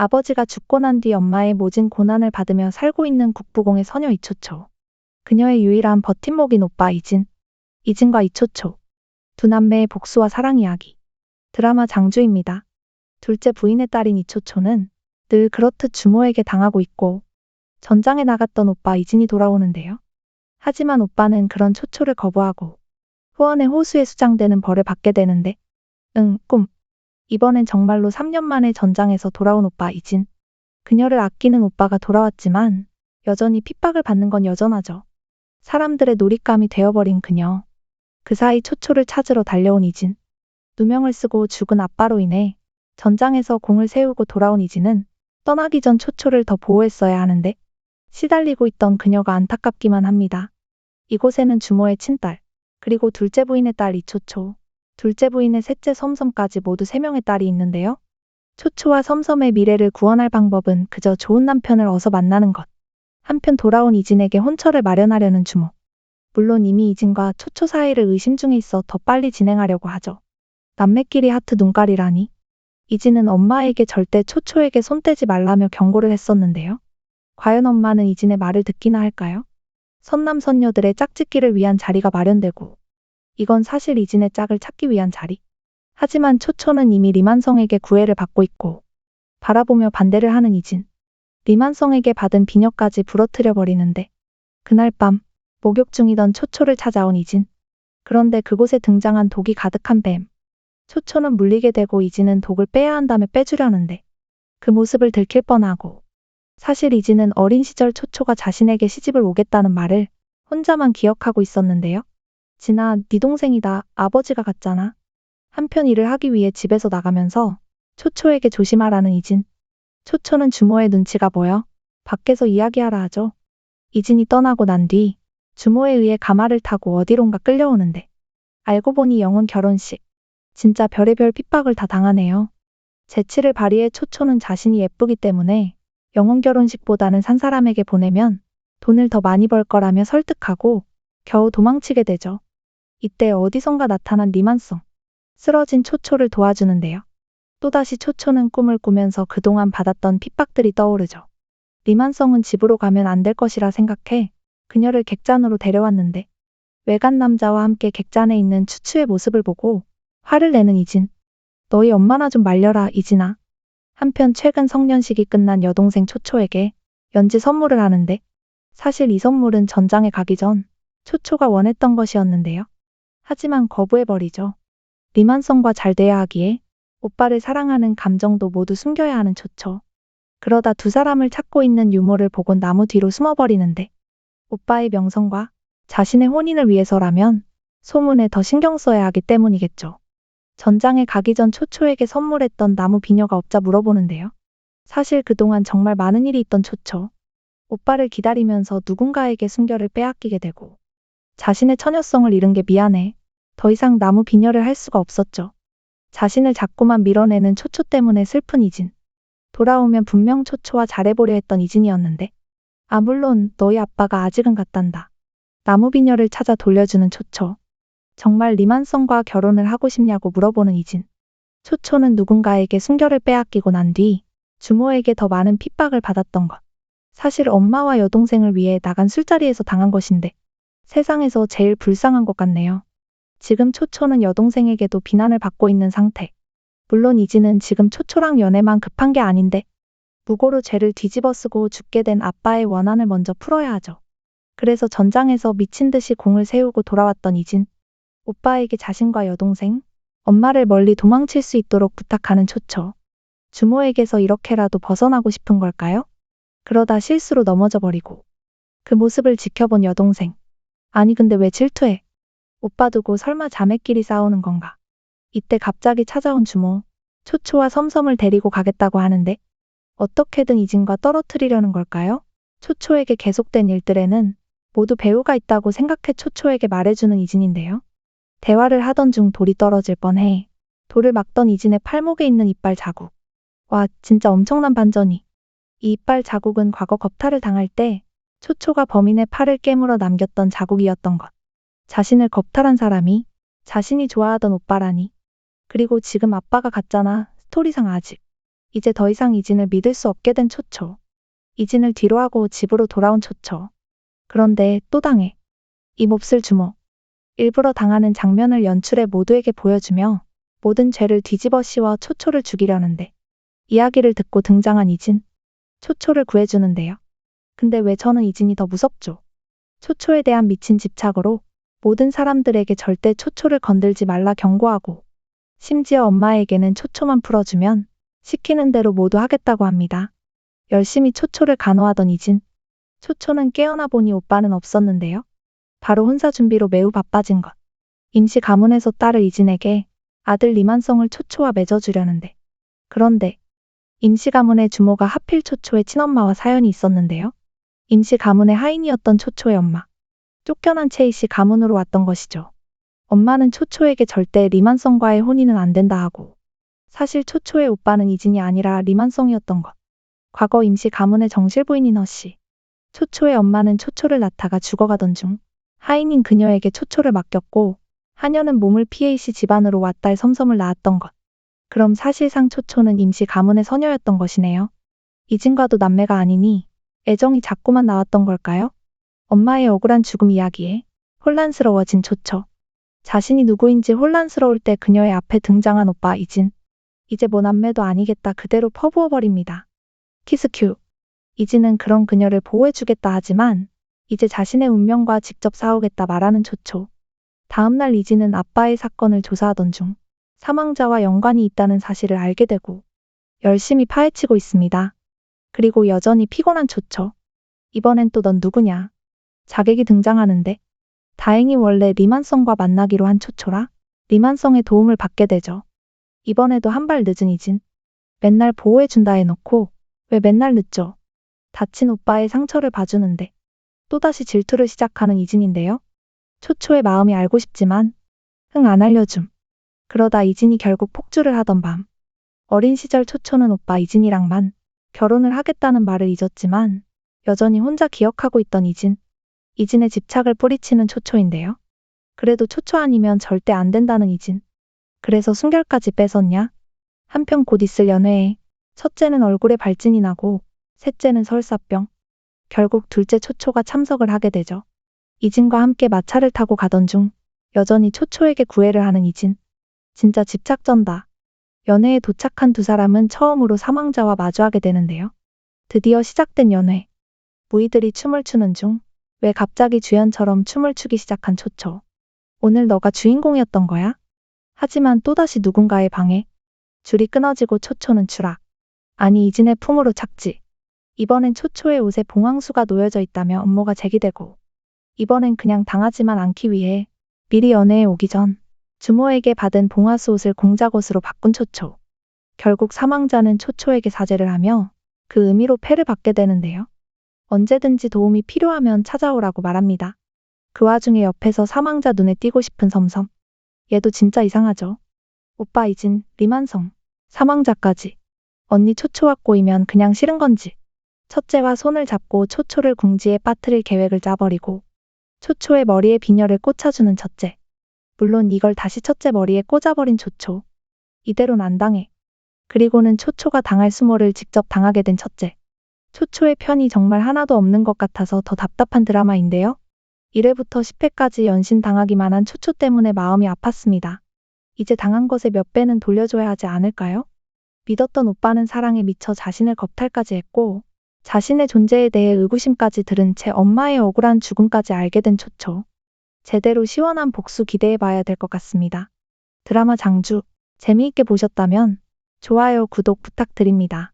아버지가 죽고 난 뒤 엄마의 모진 고난을 받으며 살고 있는 국부공의 서녀 이초초. 그녀의 유일한 버팀목인 오빠 이진. 이진과 이초초. 두 남매의 복수와 사랑 이야기. 드라마 장주입니다. 둘째 부인의 딸인 이초초는 늘 그렇듯 주모에게 당하고 있고 전장에 나갔던 오빠 이진이 돌아오는데요. 하지만 오빠는 그런 초초를 거부하고 후원의 호수에 수장되는 벌을 받게 되는데 꿈. 이번엔 정말로 3년 만에 전장에서 돌아온 오빠 이진. 그녀를 아끼는 오빠가 돌아왔지만 여전히 핍박을 받는 건 여전하죠. 사람들의 놀잇감이 되어버린 그녀. 그 사이 초초를 찾으러 달려온 이진. 누명을 쓰고 죽은 아빠로 인해 전장에서 공을 세우고 돌아온 이진은 떠나기 전 초초를 더 보호했어야 하는데 시달리고 있던 그녀가 안타깝기만 합니다. 이곳에는 주모의 친딸, 그리고 둘째 부인의 딸 이초초, 둘째 부인의 셋째 섬섬까지 모두 3명의 딸이 있는데요. 초초와 섬섬의 미래를 구원할 방법은 그저 좋은 남편을 어서 만나는 것. 한편 돌아온 이진에게 혼처를 마련하려는 주모. 물론 이미 이진과 초초 사이를 의심 중에 있어 더 빨리 진행하려고 하죠. 남매끼리 하트 눈깔이라니. 이진은 엄마에게 절대 초초에게 손 떼지 말라며 경고를 했었는데요. 과연 엄마는 이진의 말을 듣기나 할까요? 선남선녀들의 짝짓기를 위한 자리가 마련되고 이건 사실 이진의 짝을 찾기 위한 자리. 하지만 초초는 이미 리만성에게 구애를 받고 있고 바라보며 반대를 하는 이진. 리만성에게 받은 비녀까지 부러뜨려 버리는데 그날 밤 목욕 중이던 초초를 찾아온 이진. 그런데 그곳에 등장한 독이 가득한 뱀. 초초는 물리게 되고 이진은 독을 빼야 한다며 빼주려는데 그 모습을 들킬 뻔하고 사실 이진은 어린 시절 초초가 자신에게 시집을 오겠다는 말을 혼자만 기억하고 있었는데요. 진아, 네 동생이다. 아버지가 갔잖아. 한편 일을 하기 위해 집에서 나가면서 초초에게 조심하라는 이진. 초초는 주모의 눈치가 보여 밖에서 이야기하라 하죠. 이진이 떠나고 난 뒤 주모에 의해 가마를 타고 어디론가 끌려오는데 알고 보니 영혼 결혼식. 진짜 별의별 핍박을 다 당하네요. 재치를 발휘해 초초는 자신이 예쁘기 때문에 영혼 결혼식보다는 산 사람에게 보내면 돈을 더 많이 벌 거라며 설득하고 겨우 도망치게 되죠. 이때 어디선가 나타난 리만성. 쓰러진 초초를 도와주는데요. 또다시 초초는 꿈을 꾸면서 그동안 받았던 핍박들이 떠오르죠. 리만성은 집으로 가면 안 될 것이라 생각해 그녀를 객잔으로 데려왔는데 외간 남자와 함께 객잔에 있는 추추의 모습을 보고 화를 내는 이진. 너희 엄마나 좀 말려라, 이진아. 한편 최근 성년식이 끝난 여동생 초초에게 연지 선물을 하는데 사실 이 선물은 전장에 가기 전 초초가 원했던 것이었는데요. 하지만 거부해버리죠. 리만성과 잘 돼야 하기에 오빠를 사랑하는 감정도 모두 숨겨야 하는 초초. 그러다 두 사람을 찾고 있는 유모를 보곤 나무 뒤로 숨어버리는데 오빠의 명성과 자신의 혼인을 위해서라면 소문에 더 신경 써야 하기 때문이겠죠. 전장에 가기 전 초초에게 선물했던 나무 비녀가 없자 물어보는데요. 사실 그동안 정말 많은 일이 있던 초초. 오빠를 기다리면서 누군가에게 순결을 빼앗기게 되고 자신의 처녀성을 잃은 게 미안해. 더 이상 나무 비녀를 할 수가 없었죠. 자신을 자꾸만 밀어내는 초초 때문에 슬픈 이진. 돌아오면 분명 초초와 잘해보려 했던 이진이었는데 물론 너희 아빠가 아직은 갔단다. 나무 비녀를 찾아 돌려주는 초초. 정말 리만성과 결혼을 하고 싶냐고 물어보는 이진. 초초는 누군가에게 순결을 빼앗기고 난 뒤 주모에게 더 많은 핍박을 받았던 것. 사실 엄마와 여동생을 위해 나간 술자리에서 당한 것인데 세상에서 제일 불쌍한 것 같네요. 지금 초초는 여동생에게도 비난을 받고 있는 상태. 물론 이진은 지금 초초랑 연애만 급한 게 아닌데 무고로 죄를 뒤집어쓰고 죽게 된 아빠의 원한을 먼저 풀어야 하죠. 그래서 전장에서 미친 듯이 공을 세우고 돌아왔던 이진. 오빠에게 자신과 여동생, 엄마를 멀리 도망칠 수 있도록 부탁하는 초초. 주모에게서 이렇게라도 벗어나고 싶은 걸까요? 그러다 실수로 넘어져 버리고 그 모습을 지켜본 여동생. 아니 근데 왜 질투해? 오빠 두고 설마 자매끼리 싸우는 건가? 이때 갑자기 찾아온 주모. 초초와 섬섬을 데리고 가겠다고 하는데 어떻게든 이진과 떨어뜨리려는 걸까요? 초초에게 계속된 일들에는 모두 배우가 있다고 생각해 초초에게 말해주는 이진인데요. 대화를 하던 중 돌이 떨어질 뻔해 돌을 막던 이진의 팔목에 있는 이빨 자국. 와, 진짜 엄청난 반전이. 이 이빨 자국은 과거 겁탈을 당할 때 초초가 범인의 팔을 깨물어 남겼던 자국이었던 것. 자신을 겁탈한 사람이 자신이 좋아하던 오빠라니. 그리고 지금 아빠가 갔잖아. 스토리상 아직 이제 더 이상 이진을 믿을 수 없게 된 초초. 이진을 뒤로하고 집으로 돌아온 초초. 그런데 또 당해. 이 몹쓸 주모. 일부러 당하는 장면을 연출해 모두에게 보여주며 모든 죄를 뒤집어 씌워 초초를 죽이려는데 이야기를 듣고 등장한 이진. 초초를 구해주는데요. 근데 왜 저는 이진이 더 무섭죠? 초초에 대한 미친 집착으로 모든 사람들에게 절대 초초를 건들지 말라 경고하고 심지어 엄마에게는 초초만 풀어주면 시키는 대로 모두 하겠다고 합니다. 열심히 초초를 간호하던 이진. 초초는 깨어나 보니 오빠는 없었는데요. 바로 혼사 준비로 매우 바빠진 것. 임시 가문에서 딸을 이진에게 아들 리만성을 초초와 맺어주려는데. 그런데 임시 가문의 주모가 하필 초초의 친엄마와 사연이 있었는데요. 임시 가문의 하인이었던 초초의 엄마. 쫓겨난 채 이씨 가문으로 왔던 것이죠. 엄마는 초초에게 절대 리만성과의 혼인은 안 된다 하고 사실 초초의 오빠는 이진이 아니라 리만성이었던 것. 과거 임시 가문의 정실 부인인 허씨. 초초의 엄마는 초초를 낳다가 죽어가던 중 하인인 그녀에게 초초를 맡겼고 하녀는 몸을 피해 이씨 집안으로 왓달 섬섬을 낳았던 것. 그럼 사실상 초초는 임시 가문의 서녀였던 것이네요. 이진과도 남매가 아니니 애정이 자꾸만 나왔던 걸까요? 엄마의 억울한 죽음 이야기에 혼란스러워진 초초. 자신이 누구인지 혼란스러울 때 그녀의 앞에 등장한 오빠 이진. 이제 뭐 남매도 아니겠다 그대로 퍼부어버립니다. 키스큐. 이진은 그런 그녀를 보호해주겠다 하지만 이제 자신의 운명과 직접 싸우겠다 말하는 초초. 다음날 이진은 아빠의 사건을 조사하던 중 사망자와 연관이 있다는 사실을 알게 되고 열심히 파헤치고 있습니다. 그리고 여전히 피곤한 초초. 이번엔 또 넌 누구냐? 자객이 등장하는데 다행히 원래 리만성과 만나기로 한 초초라 리만성의 도움을 받게 되죠. 이번에도 한 발 늦은 이진. 맨날 보호해준다 해놓고 왜 맨날 늦죠? 다친 오빠의 상처를 봐주는데 또다시 질투를 시작하는 이진인데요. 초초의 마음이 알고 싶지만 안 알려줌. 그러다 이진이 결국 폭주를 하던 밤. 어린 시절 초초는 오빠 이진이랑만 결혼을 하겠다는 말을 잊었지만 여전히 혼자 기억하고 있던 이진. 이진의 집착을 뿌리치는 초초인데요. 그래도 초초 아니면 절대 안 된다는 이진. 그래서 순결까지 뺏었냐? 한편 곧 있을 연회에 첫째는 얼굴에 발진이 나고 셋째는 설사병. 결국 둘째 초초가 참석을 하게 되죠. 이진과 함께 마차를 타고 가던 중 여전히 초초에게 구애를 하는 이진. 진짜 집착전다. 연회에 도착한 두 사람은 처음으로 사망자와 마주하게 되는데요. 드디어 시작된 연회. 무희들이 춤을 추는 중 왜 갑자기 주연처럼 춤을 추기 시작한 초초. 오늘 너가 주인공이었던 거야? 하지만 또다시 누군가의 방해. 줄이 끊어지고 초초는 추락. 아니 이진의 품으로 착지. 이번엔 초초의 옷에 봉황수가 놓여져 있다며 업무가 제기되고 이번엔 그냥 당하지만 않기 위해 미리 연회에 오기 전 주모에게 받은 봉화수 옷을 공작 옷으로 바꾼 초초. 결국 사망자는 초초에게 사죄를 하며 그 의미로 패를 받게 되는데요. 언제든지 도움이 필요하면 찾아오라고 말합니다. 그 와중에 옆에서 사망자 눈에 띄고 싶은 섬섬. 얘도 진짜 이상하죠. 오빠 이진, 리만성, 사망자까지. 언니 초초와 꼬이면 그냥 싫은 건지. 첫째와 손을 잡고 초초를 궁지에 빠뜨릴 계획을 짜버리고 초초의 머리에 비녀를 꽂아주는 첫째. 물론 이걸 다시 첫째 머리에 꽂아버린 초초. 이대로는 안 당해. 그리고는 초초가 당할 수모를 직접 당하게 된 첫째. 초초의 편이 정말 하나도 없는 것 같아서 더 답답한 드라마인데요. 1회부터 10회까지 연신당하기만 한 초초 때문에 마음이 아팠습니다. 이제 당한 것의 몇 배는 돌려줘야 하지 않을까요? 믿었던 오빠는 사랑에 미쳐 자신을 겁탈까지 했고 자신의 존재에 대해 의구심까지 들은 채 엄마의 억울한 죽음까지 알게 된 초초. 제대로 시원한 복수 기대해봐야 될 것 같습니다. 드라마 장주 재미있게 보셨다면 좋아요, 구독 부탁드립니다.